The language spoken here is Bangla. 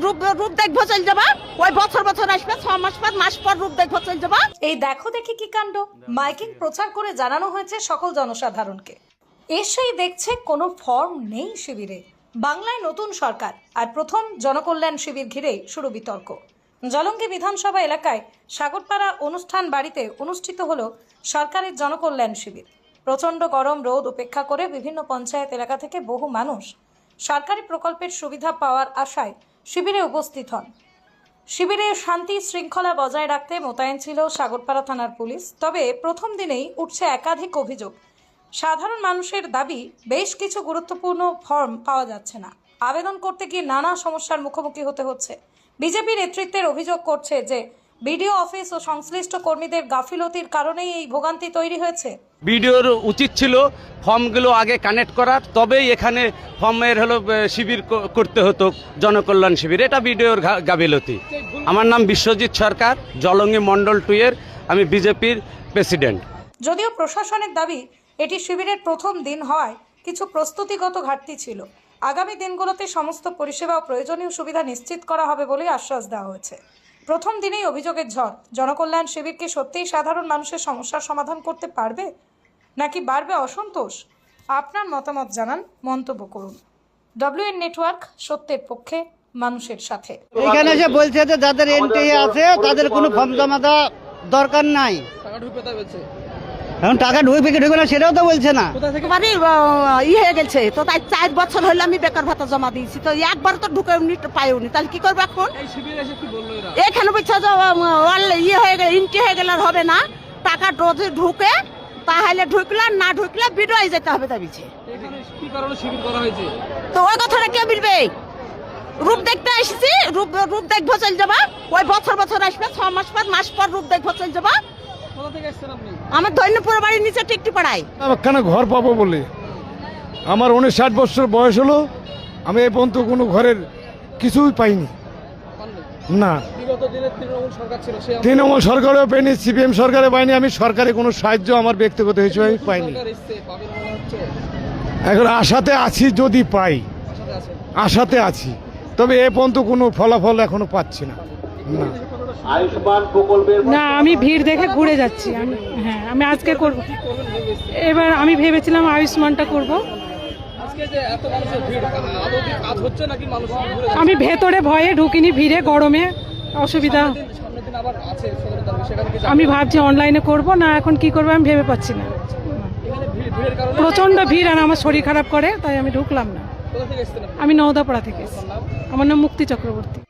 রূপ রূপ দেখবো চল যাবা, ওই বছর বছর আসবে, 6 মাস পর মাস পর রূপ দেখবো চল যাবা। এই দেখো দেখি কি কাণ্ড, মাইকিং প্রচার করে জানানো হয়েছে সকল জনসাধারণকে। এসেই দেখছে কোনো ফর্ম নেই শিবিরে। বাংলায় নতুন সরকার আর প্রথম জনকল্যাণ শিবির ঘিরেই শুরু বিতর্ক। জলঙ্গি বিধানসভা এলাকায় সাগরপাড়া অনুষ্ঠান বাড়িতে অনুষ্ঠিত হলো সরকারের জনকল্যাণ শিবির। প্রচণ্ড গরম রোদ উপেক্ষা করে বিভিন্ন পঞ্চায়েত এলাকা থেকে বহু মানুষ সরকারি প্রকল্পের সুবিধা পাওয়ার আশায় শিবিরে উপস্থিত হন। শিবিরে শান্তি শৃঙ্খলা বজায় রাখতে মোতায়েন ছিল সাগরপাড়া থানার পুলিশ। তবে প্রথম দিনেই উঠছে একাধিক অভিযোগ। সাধারণ মানুষের দাবি, বেশ কিছু গুরুত্বপূর্ণ ফর্ম পাওয়া যাচ্ছে না। আবেদন করতে গিয়ে নানা সমস্যার মুখোমুখি হতে হচ্ছে। বিজেপি নেতৃত্বের অভিযোগ করছে যে বিডিও অফিস ও সংশ্লিষ্ট কর্মীদের গাফিলতির কারণেই এই ভোগান্তি তৈরি হয়েছে। বিডিওর উচিত ছিল ফর্মগুলো আগে কানেক্ট করার, তবেই এখানে ফর্মের শিবির করতে হতো, জনকল্যাণ শিবির। এটা বিডিওর গাফিলতি। আমার নাম বিশ্বজিৎ সরকার, জলঙ্গি মণ্ডল 2 এর আমি বিজেপির প্রেসিডেন্ট। যদিও প্রশাসনের দাবি এটি শিবিরের প্রথম দিন হওয়ায় কিছু প্রস্তুতিগত ঘাটতি ছিল। আগামী দিনগুলোতে সমস্ত পরিষেবা ও প্রয়োজনীয় সুবিধা নিশ্চিত করা হবে বলে আশ্বাস দেওয়া হয়েছে। প্রথম দিনেই অভিযোগের ঝড়। জনকল্যাণ শিবিরকে সত্যিই সাধারণ মানুষের সমস্যার সমাধান করতে পারবে, নাকি বাড়বে অসন্তোষ? আপনার মতামত জানান, মন্তব্য করুন। WN নেটওয়ার্ক, সত্যের পক্ষে, মানুষের সাথে। এখানে যে বলছে যে যাদের এনটিএ আছে তাদের কোনো ফর্ম জমা দেওয়া দরকার নাই। এখন টাকা ঢুকবে না সেটাও তো বলছে না। মানে হয়ে গেছে তো, তাই 4 বছর হলো আমি বেকার ভাতা জমা দিয়েছি, তো একবার তো ঢুকে পাইনি, তাহলে কি করবো এখন? এখানে বলছে যে হয়ে গেলে ইন্টি হয়ে গেলে আর হবে না, টাকা রোজে ঢুকে, তাহলে ঢুকলে না ঢুকলে বিডোয় যেতে হবে। তাবিছে তো ওই কথাটা কে বলবে? রূপ দেখতে এসেছি, রূপ দেখবো চল যাবা, ওই বছর বছর আসবে, 6 মাস পর মাস পর রূপ দেখবো চল যাবা। আমার দৈন্যপুর বাড়ির নিচে টিকটি পাড়ায় একখানা ঘর পাবো বলে আমার 59 বছর বয়স হলো, আমি এই পর্যন্ত কোনো ঘরের কিছুই পাইনি। না, তৃণমূল সরকারেও পাইনি, CPM সরকারে পাইনি, আমি সরকারে কোনো সাহায্য আমার ব্যক্তিগত হিসেবে আমি পাইনি। এখন আশাতে আছি, যদি পাই আশাতে আছি, তবে এ পর্যন্ত কোনো ফলাফল এখনো পাচ্ছি না। না, আমি ভিড় দেখে ঘুরে যাচ্ছি। আমি আজকে করব। এবার আমি ভেবেছিলাম আয়ুষ্মানটা করব। আমি ভেতরে ভয়ে ঢুকিনি, ভিড়ে গরমে অসুবিধা। আমি ভাবছি অনলাইনে করব না এখন কি করবো আমি ভেবে পাচ্ছি না। প্রচন্ড ভিড় আর আমার শরীর খারাপ করে, তাই আমি ঢুকলাম না। আমি নওদাপাড়া থেকে এসেছি। আমার নাম মুক্তি চক্রবর্তী।